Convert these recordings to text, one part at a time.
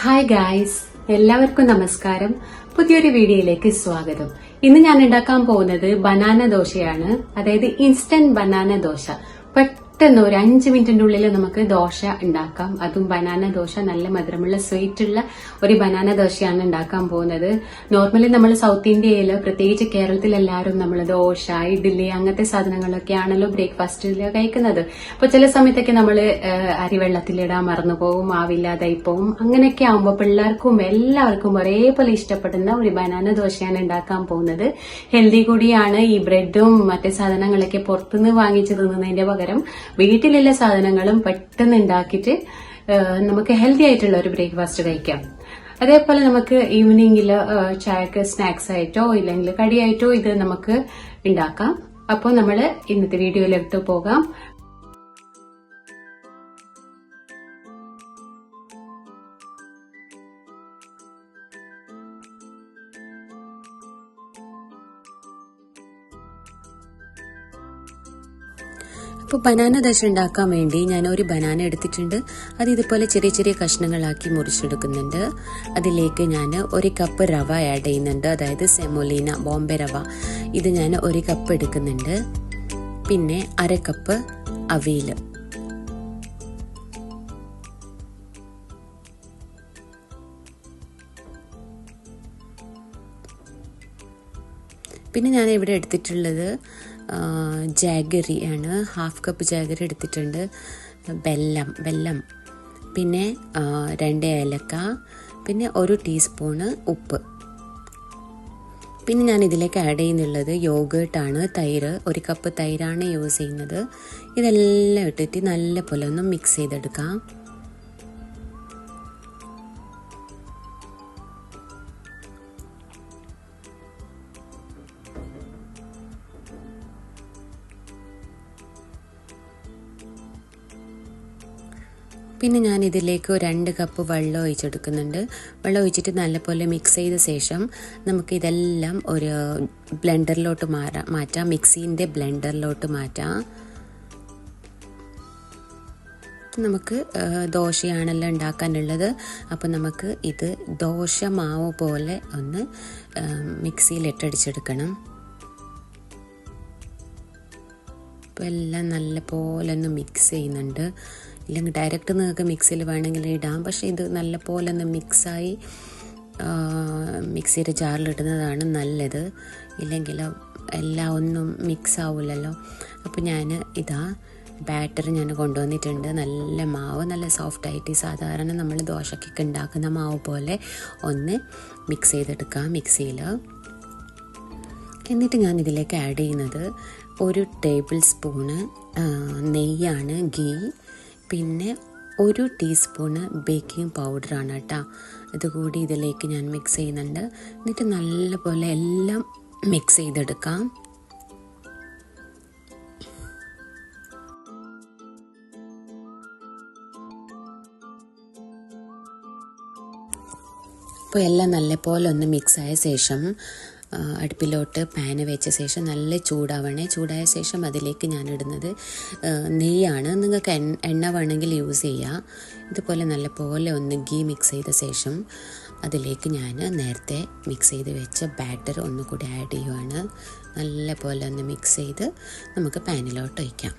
Hi guys, എല്ലാവർക്കും നമസ്കാരം. പുതിയൊരു വീഡിയോയിലേക്ക് സ്വാഗതം. ഇന്ന് ഞാൻ ഉണ്ടാക്കാൻ പോകുന്നത് ബനാന ദോശയാണ്. അതായത് ഇൻസ്റ്റന്റ് ബനാന ദോശ. പെട്ടെന്ന് ഒരു 5 മിനിറ്റിന്റെ ഉള്ളിൽ നമുക്ക് ദോശ ഉണ്ടാക്കാം. അതും ബനാന ദോശ, നല്ല മധുരമുള്ള സ്വീറ്റ് ഉള്ള ഒരു ബനാന ദോശയാണ് ഉണ്ടാക്കാൻ പോകുന്നത്. നോർമലി നമ്മൾ സൗത്ത് ഇന്ത്യയിൽ, പ്രത്യേകിച്ച് കേരളത്തിൽ എല്ലാവരും നമ്മൾ ദോശ, ഇഡ്ഡലി അങ്ങനത്തെ സാധനങ്ങളൊക്കെയാണല്ലോ ബ്രേക്ക്ഫാസ്റ്റിൽ കഴിക്കുന്നത്. അപ്പൊ ചില സമയത്തൊക്കെ നമ്മൾ അരിവെള്ളത്തിലിടാൻ മറന്നു പോകും, മാവില്ലാതായി പോകും. അങ്ങനെയൊക്കെ ആവുമ്പോൾ പിള്ളേർക്കും എല്ലാവർക്കും ഒരേപോലെ ഇഷ്ടപ്പെടുന്ന ഒരു ബനാന ദോശയാണ് ഉണ്ടാക്കാൻ പോകുന്നത്. ഹെൽത്തി കൂടിയാണ്. ഈ ബ്രെഡും മറ്റു സാധനങ്ങളൊക്കെ പുറത്തുനിന്ന് വാങ്ങിച്ചു തിന്നുന്നതിന്റെ പകരം വീട്ടിലുള്ള സാധനങ്ങളും പെട്ടെന്ന് ഉണ്ടാക്കിയിട്ട് നമുക്ക് ഹെൽത്തി ആയിട്ടുള്ള ഒരു ബ്രേക്ക്ഫാസ്റ്റ് കഴിക്കാം. അതേപോലെ നമുക്ക് ഈവനിങ്ങിൽ ചായക്ക് സ്നാക്സ് ആയിട്ടോ ഇല്ലെങ്കിൽ കടിയായിട്ടോ ഇത് നമുക്ക് ഉണ്ടാക്കാം. അപ്പോൾ നമ്മൾ ഇന്നത്തെ വീഡിയോയിലേക്ക് പോകാം. ഇപ്പോൾ ബനാന ദോശ ഉണ്ടാക്കാൻ വേണ്ടി ഞാൻ ഒരു ബനാന എടുത്തിട്ടുണ്ട്. അത് ഇതുപോലെ ചെറിയ ചെറിയ കഷ്ണങ്ങളാക്കി മുറിച്ചെടുക്കുന്നുണ്ട്. അതിലേക്ക് ഞാൻ 1 കപ്പ് റവ ആഡ് ചെയ്യുന്നുണ്ട്. അതായത് സെമോലീന ബോംബെ റവ. ഇത് ഞാൻ 1 കപ്പ് എടുക്കുന്നുണ്ട്. പിന്നെ 1/2 കപ്പ് അവിയൽ. പിന്നെ ഞാൻ ഇവിടെ എടുത്തിട്ടുള്ളത് ജാഗറി ആണ്. 1/2 കപ്പ് ജാഗറി എടുത്തിട്ടുണ്ട്. വെല്ലം, പിന്നെ 2 ഏലക്ക, പിന്നെ 1 ടീസ്പൂണ് ഉപ്പ്. പിന്നെ ഞാൻ ഇതിലേക്ക് ആഡ് ചെയ്യുന്നുള്ളത് യോഗേർട്ടാണ്, തൈര്. 1 കപ്പ് തൈരാണ് യൂസ് ചെയ്യുന്നത്. ഇതെല്ലാം ഇട്ടിട്ട് നല്ല പോലെ ഒന്ന് മിക്സ് ചെയ്തെടുക്കാം. പിന്നെ ഞാൻ ഇതിലേക്ക് 2 കപ്പ് വെള്ളം ഒഴിച്ചെടുക്കുന്നുണ്ട്. വെള്ളം ഒഴിച്ചിട്ട് നല്ലപോലെ മിക്സ് ചെയ്ത ശേഷം നമുക്ക് ഇതെല്ലാം ഒരു ബ്ലെൻഡറിലോട്ട് മാറ്റാം. മിക്സിൻ്റെ ബ്ലെൻഡറിലോട്ട് മാറ്റാം. നമുക്ക് ദോശയാണല്ലോ ഉണ്ടാക്കാനുള്ളത്. അപ്പോൾ നമുക്ക് ഇത് ദോശ മാവ് പോലെ ഒന്ന് മിക്സിയിൽ ഇട്ടടിച്ചെടുക്കണം. അപ്പോൾ എല്ലാം നല്ല പോലെ ഒന്ന് മിക്സ് ചെയ്യുന്നുണ്ട്. ഇല്ലെങ്കിൽ ഡയറക്റ്റ് നിങ്ങൾക്ക് മിക്സിയിൽ വേണമെങ്കിൽ ഇടാം. പക്ഷേ ഇത് നല്ല പോലെ ഒന്ന് മിക്സായി മിക്സിയുടെ ജാറിലിടുന്നതാണ് നല്ലത്. ഇല്ലെങ്കിൽ എല്ലാം ഒന്നും മിക്സ് ആവില്ലല്ലോ. അപ്പോൾ ഞാൻ ബാറ്റർ ഞാൻ കൊണ്ടുവന്നിട്ടുണ്ട്. നല്ല മാവ്, നല്ല സോഫ്റ്റായിട്ട് സാധാരണ നമ്മൾ ദോശക്കൊക്കെ ഉണ്ടാക്കുന്ന മാവ് പോലെ ഒന്ന് മിക്സ് ചെയ്തെടുക്കാം മിക്സിയിൽ. എന്നിട്ട് ഞാൻ ഇതിലേക്ക് ആഡ് ചെയ്യുന്നത് 1 ടേബിൾ സ്പൂണ് നെയ്യാണ്, ഘീ. പിന്നെ 1 ടീസ്പൂണ് ബേക്കിംഗ് പൗഡറാണ് കേട്ടോ. ഇതുകൂടി ഇതിലേക്ക് ഞാൻ മിക്സ് ചെയ്യുന്നുണ്ട്. എന്നിട്ട് നല്ലപോലെ എല്ലാം മിക്സ് ചെയ്തെടുക്കാം. അപ്പോൾ എല്ലാം നല്ലപോലെ ഒന്ന് മിക്സ് ആയ ശേഷം അടുപ്പിലോട്ട് പാന് വെച്ച ശേഷം നല്ല ചൂടായ ശേഷം അതിലേക്ക് ഞാൻ ഇടുന്നത് നെയ്യാണ്. നിങ്ങൾക്ക് എണ്ണ വേണമെങ്കിൽ യൂസ് ചെയ്യാം. ഇതുപോലെ നല്ലപോലെ ഒന്ന് ഘീ മിക്സ് ചെയ്ത ശേഷം അതിലേക്ക് ഞാൻ നേരത്തെ മിക്സ് ചെയ്ത് വെച്ച ബാറ്റർ ഒന്നുകൂടി ആഡ് ചെയ്യുവാണ്. നല്ലപോലെ ഒന്ന് മിക്സ് ചെയ്ത് നമുക്ക് പാനിലോട്ട് ഒഴിക്കാം.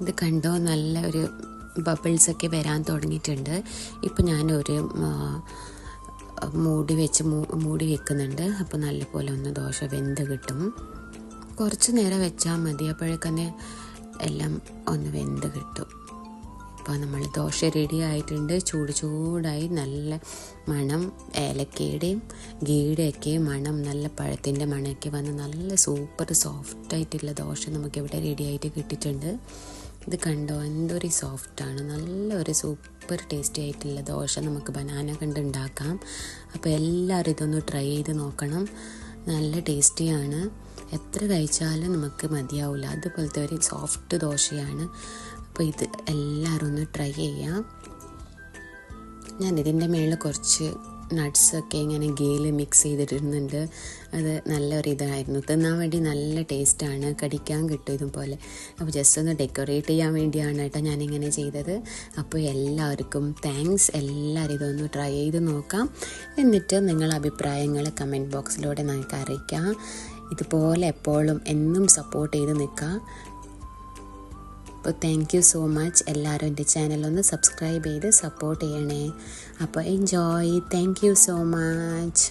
ഇത് കണ്ടോ, നല്ല ഒരു ബബിൾസൊക്കെ വരാൻ തുടങ്ങിയിട്ടുണ്ട്. ഇപ്പം ഞാനൊരു മൂടി വെക്കുന്നുണ്ട്. അപ്പോൾ നല്ലപോലെ ഒന്ന് ദോശ വെന്ത് കിട്ടും. കുറച്ച് നേരം വെച്ചാൽ മതി, അപ്പോഴേക്കന്നെ എല്ലാം ഒന്ന് വെന്ത് കിട്ടും. ഇപ്പോൾ നമ്മൾ ദോശ റെഡി ആയിട്ടുണ്ട്. ചൂടായി നല്ല മണം, ഏലക്കയുടെയും ഘീയുടെയൊക്കെ മണം, നല്ല പഴത്തിൻ്റെ മണമൊക്കെ വന്ന് നല്ല സൂപ്പർ സോഫ്റ്റായിട്ടുള്ള ദോശ നമുക്കിവിടെ റെഡി ആയിട്ട് കിട്ടിയിട്ടുണ്ട്. ഇത് കണ്ടോ, എന്തൊരു സോഫ്റ്റാണ്, നല്ലൊരു സൂപ്പർ ടേസ്റ്റി ആയിട്ടുള്ള ദോശ നമുക്ക് ബനാന കൊണ്ട് ഉണ്ടാക്കാം. അപ്പോൾ എല്ലാവരും ഇതൊന്ന് ട്രൈ ചെയ്ത് നോക്കണം. നല്ല ടേസ്റ്റിയാണ്, എത്ര കഴിച്ചാലും നമുക്ക് മതിയാവില്ല. അതുപോലത്തെ ഒരു സോഫ്റ്റ് ദോശയാണ്. അപ്പോൾ ഇത് എല്ലാവരും ഒന്ന് ട്രൈ ചെയ്യാം. ഞാൻ ഇതിൻ്റെ മുകളിൽ കുറച്ച് നട്ട്സൊക്കെ ഇങ്ങനെ ഗീയിൽ മിക്സ് ചെയ്തിടുന്നുണ്ട്. അത് നല്ലൊരു ഇതായിരുന്നു, തിന്നാൻ വേണ്ടി നല്ല ടേസ്റ്റാണ്, കടിക്കാൻ കിട്ടും ഇതുപോലെ. അപ്പോൾ ജസ്റ്റ് ഒന്ന് ഡെക്കറേറ്റ് ചെയ്യാൻ വേണ്ടിയാണ് കേട്ടോ ഞാനിങ്ങനെ ചെയ്തത്. അപ്പോൾ എല്ലാവർക്കും താങ്ക്സ്. എല്ലാവരും ഇതൊന്ന് ട്രൈ ചെയ്ത് നോക്കാം. എന്നിട്ട് നിങ്ങളുടെ അഭിപ്രായങ്ങൾ കമൻറ്റ് ബോക്സിലൂടെ നമുക്ക് അറിയിക്കാം. ഇതുപോലെ എപ്പോഴും എന്നും സപ്പോർട്ട് ചെയ്ത് നിൽക്കാം. അപ്പോൾ താങ്ക് യു സോ മച്ച്. എല്ലാവരും എൻ്റെ ചാനലൊന്ന് സബ്സ്ക്രൈബ് ചെയ്ത് സപ്പോർട്ട് ചെയ്യണേ. അപ്പോൾ enjoy. Thank you so much.